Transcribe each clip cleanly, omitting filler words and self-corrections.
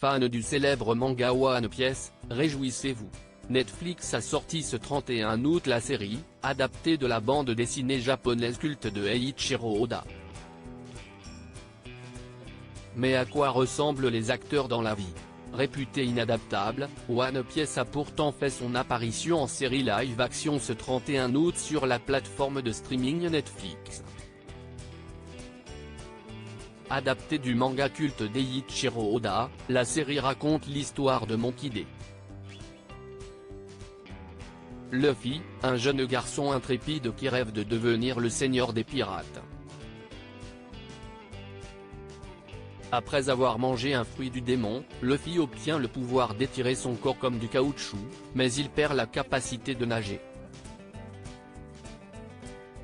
Fans du célèbre manga One Piece, réjouissez-vous. Netflix a sorti ce 31 août la série, adaptée de la bande dessinée japonaise culte de Eiichiro Oda. Mais à quoi ressemblent les acteurs dans la vie? Réputé inadaptable, One Piece a pourtant fait son apparition en série live-action ce 31 août sur la plateforme de streaming Netflix. Adaptée du manga culte d'Eiichiro Oda, la série raconte l'histoire de Monkey D. Luffy, un jeune garçon intrépide qui rêve de devenir le seigneur des pirates. Après avoir mangé un fruit du démon, Luffy obtient le pouvoir d'étirer son corps comme du caoutchouc, mais il perd la capacité de nager.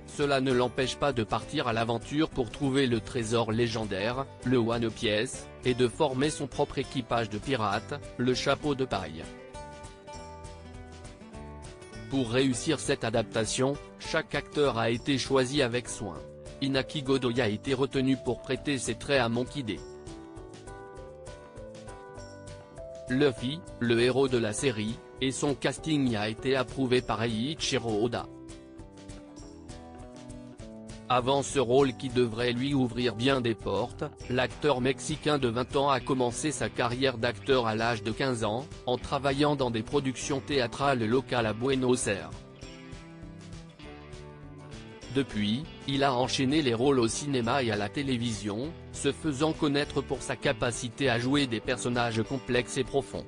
Cela ne l'empêche pas de partir à l'aventure pour trouver le trésor légendaire, le One Piece, et de former son propre équipage de pirates, le Chapeau de Paille. Pour réussir cette adaptation, chaque acteur a été choisi avec soin. Inaki Godoy a été retenu pour prêter ses traits à Monkey D. Luffy, le héros de la série, et son casting a été approuvé par Eiichiro Oda. Avant ce rôle qui devrait lui ouvrir bien des portes, l'acteur mexicain de 20 ans a commencé sa carrière d'acteur à l'âge de 15 ans, en travaillant dans des productions théâtrales locales à Buenos Aires. Depuis, il a enchaîné les rôles au cinéma et à la télévision, se faisant connaître pour sa capacité à jouer des personnages complexes et profonds.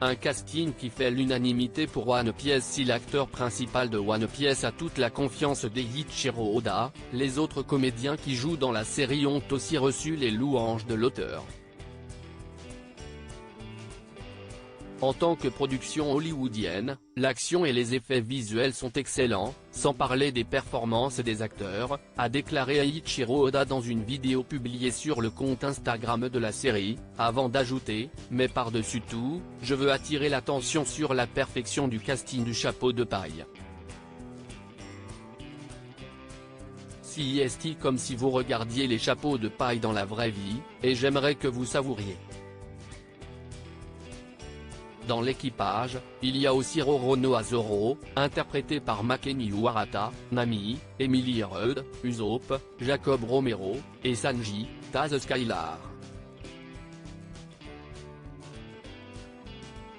Un casting qui fait l'unanimité pour One Piece. Si l'acteur principal de One Piece a toute la confiance d'Eiichiro Oda, les autres comédiens qui jouent dans la série ont aussi reçu les louanges de l'auteur. En tant que production hollywoodienne, l'action et les effets visuels sont excellents, sans parler des performances des acteurs, a déclaré Eiichiro Oda dans une vidéo publiée sur le compte Instagram de la série, avant d'ajouter « Mais par-dessus tout, je veux attirer l'attention sur la perfection du casting du Chapeau de Paille. C'est comme si vous regardiez les chapeaux de paille dans la vraie vie, et j'aimerais que vous savouriez. » Dans l'équipage, il y a aussi Roronoa Zoro, interprété par Makenyu Warata, Nami, Emily Rudd, Usopp, Jacob Romero, et Sanji, Taz Skylar.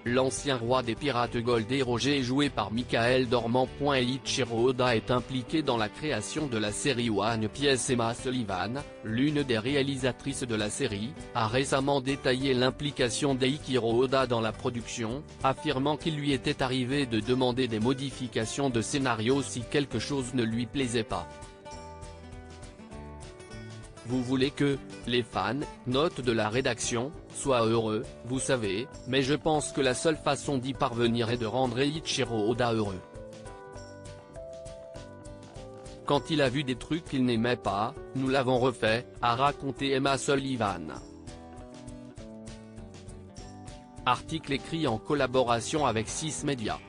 L'ancien roi des pirates Goldie Roger joué par Michael Dormand. Eiichiro Oda est impliqué dans la création de la série One Piece. Emma Sullivan, l'une des réalisatrices de la série, a récemment détaillé l'implication d'Eiichiro Oda dans la production, affirmant qu'il lui était arrivé de demander des modifications de scénario si quelque chose ne lui plaisait pas. Vous voulez que, les fans, note de la rédaction, soient heureux, vous savez, mais je pense que la seule façon d'y parvenir est de rendre Eiichiro Oda heureux. Quand il a vu des trucs qu'il n'aimait pas, nous l'avons refait, a raconté Emma Sullivan. Article écrit en collaboration avec 6 Médias.